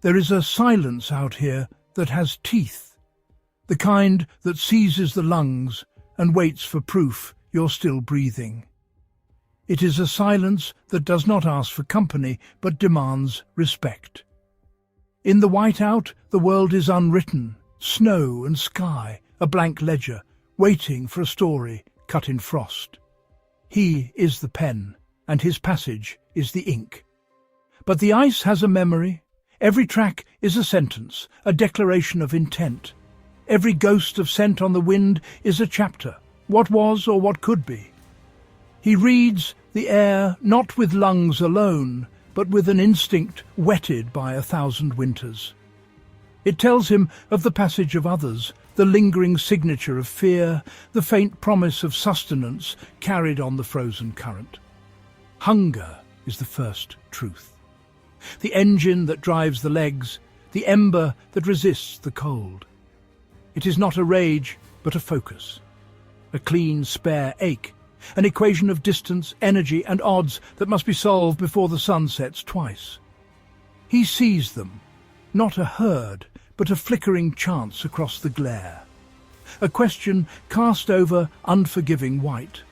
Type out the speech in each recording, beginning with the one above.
There is a silence out here that has teeth, the kind that seizes the lungs and waits for proof you're still breathing. It is a silence that does not ask for company, but demands respect. In the whiteout, the world is unwritten, snow and sky, a blank ledger, waiting for a story cut in frost. He is the pen, and his passage is the ink. But the ice has a memory. Every track is a sentence, a declaration of intent. Every ghost of scent on the wind is a chapter, what was or what could be. He reads the air not with lungs alone, but with an instinct whetted by 1,000 winters. It tells him of the passage of others, the lingering signature of fear, the faint promise of sustenance carried on the frozen current. Hunger is the first truth. The engine that drives the legs, the ember that resists the cold. It is not a rage, but a focus. A clean, spare ache, an equation of distance, energy and odds that must be solved before the sun sets twice. He sees them, not a herd, but a flickering chance across the glare. A question cast over unforgiving white.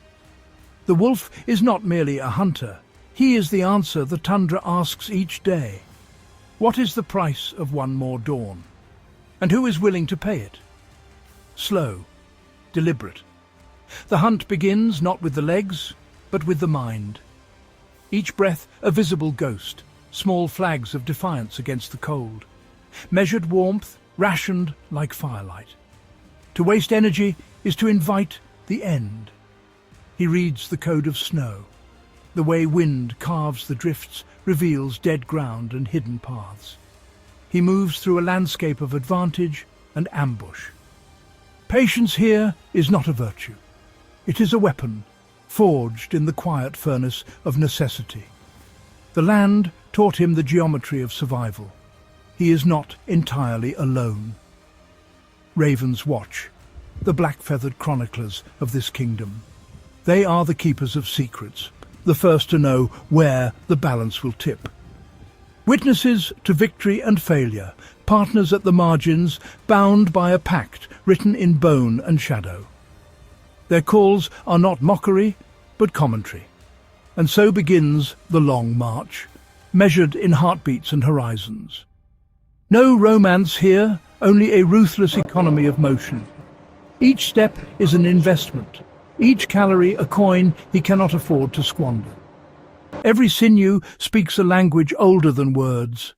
The wolf is not merely a hunter. He is the answer the tundra asks each day. What is the price of one more dawn? And who is willing to pay it? Slow, deliberate. The hunt begins not with the legs, but with the mind. Each breath a visible ghost, small flags of defiance against the cold. Measured warmth, rationed like firelight. To waste energy is to invite the end. He reads the code of snow. The way wind carves the drifts reveals dead ground and hidden paths. He moves through a landscape of advantage and ambush. Patience here is not a virtue. It is a weapon, forged in the quiet furnace of necessity. The land taught him the geometry of survival. He is not entirely alone. Ravens watch, the black-feathered chroniclers of this kingdom. They are the keepers of secrets, the first to know where the balance will tip. Witnesses to victory and failure, partners at the margins, bound by a pact written in bone and shadow. Their calls are not mockery, but commentary. And so begins the long march, measured in heartbeats and horizons. No romance here, only a ruthless economy of motion. Each step is an investment, each calorie a coin he cannot afford to squander. Every sinew speaks a language older than words.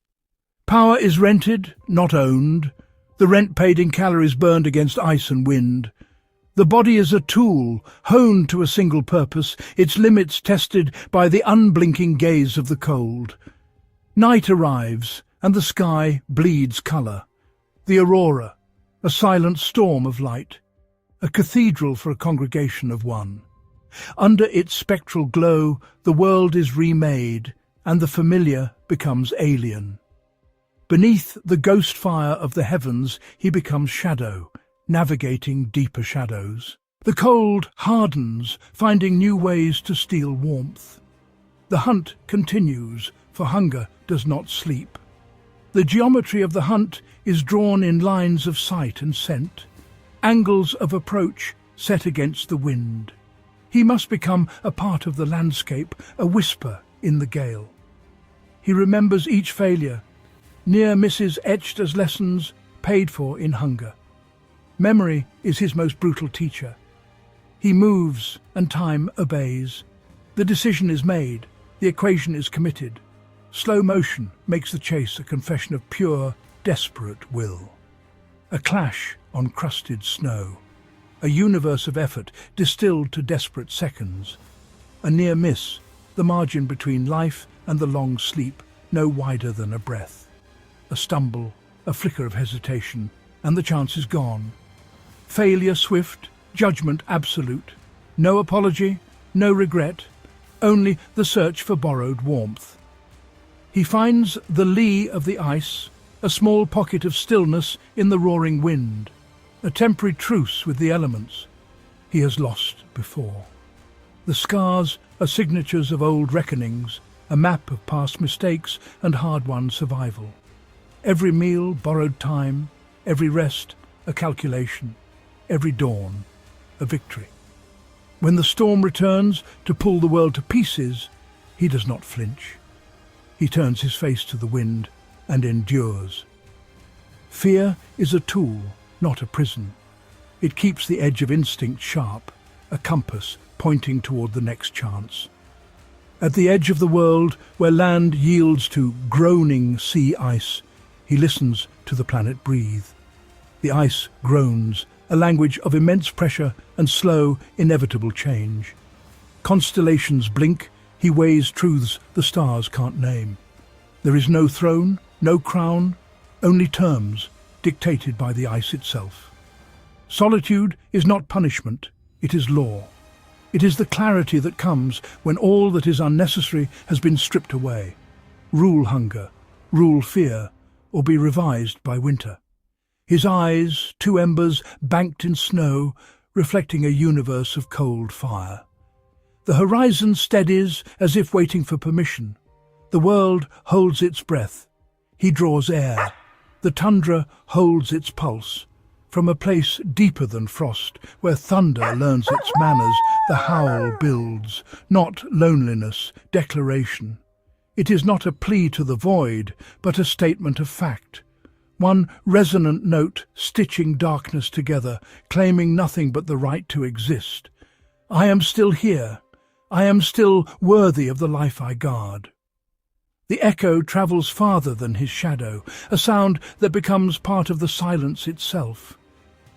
Power is rented, not owned. The rent paid in calories burned against ice and wind. The body is a tool, honed to a single purpose, its limits tested by the unblinking gaze of the cold. Night arrives, and the sky bleeds colour. The aurora, a silent storm of light. A cathedral for a congregation of one. Under its spectral glow, the world is remade, and the familiar becomes alien. Beneath the ghost fire of the heavens, he becomes shadow, navigating deeper shadows. The cold hardens, finding new ways to steal warmth. The hunt continues, for hunger does not sleep. The geometry of the hunt is drawn in lines of sight and scent, angles of approach set against the wind. He must become a part of the landscape, a whisper in the gale. He remembers each failure, near misses etched as lessons paid for in hunger. Memory is his most brutal teacher. He moves, and time obeys. The decision is made, the equation is committed. Slow motion makes the chase a confession of pure, desperate will. A clash on crusted snow. A universe of effort distilled to desperate seconds. A near miss, the margin between life and the long sleep no wider than a breath. A stumble, a flicker of hesitation, and the chance is gone. Failure swift, judgment absolute. No apology, no regret, only the search for borrowed warmth. He finds the lee of the ice, a small pocket of stillness in the roaring wind, a temporary truce with the elements. He has lost before. The scars are signatures of old reckonings, a map of past mistakes and hard-won survival. Every meal, borrowed time, every rest, a calculation, every dawn, a victory. When the storm returns to pull the world to pieces, he does not flinch. He turns his face to the wind and endures. Fear is a tool, not a prison. It keeps the edge of instinct sharp, a compass pointing toward the next chance. At the edge of the world, where land yields to groaning sea ice, he listens to the planet breathe. The ice groans, a language of immense pressure and slow, inevitable change. Constellations blink, he weighs truths the stars can't name. There is no throne, no crown, only terms dictated by the ice itself. Solitude is not punishment, it is law. It is the clarity that comes when all that is unnecessary has been stripped away. Rule hunger, rule fear, or be revised by winter. His eyes, two embers banked in snow, reflecting a universe of cold fire. The horizon steadies as if waiting for permission. The world holds its breath. He draws air. The tundra holds its pulse. From a place deeper than frost, where thunder learns its manners, the howl builds, not loneliness, declaration. It is not a plea to the void, but a statement of fact. One resonant note stitching darkness together, claiming nothing but the right to exist. I am still here. I am still worthy of the life I guard. The echo travels farther than his shadow, a sound that becomes part of the silence itself.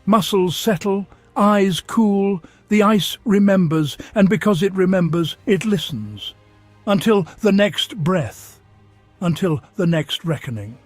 Muscles settle, eyes cool, the ice remembers, and because it remembers, it listens. Until the next breath, until the next reckoning.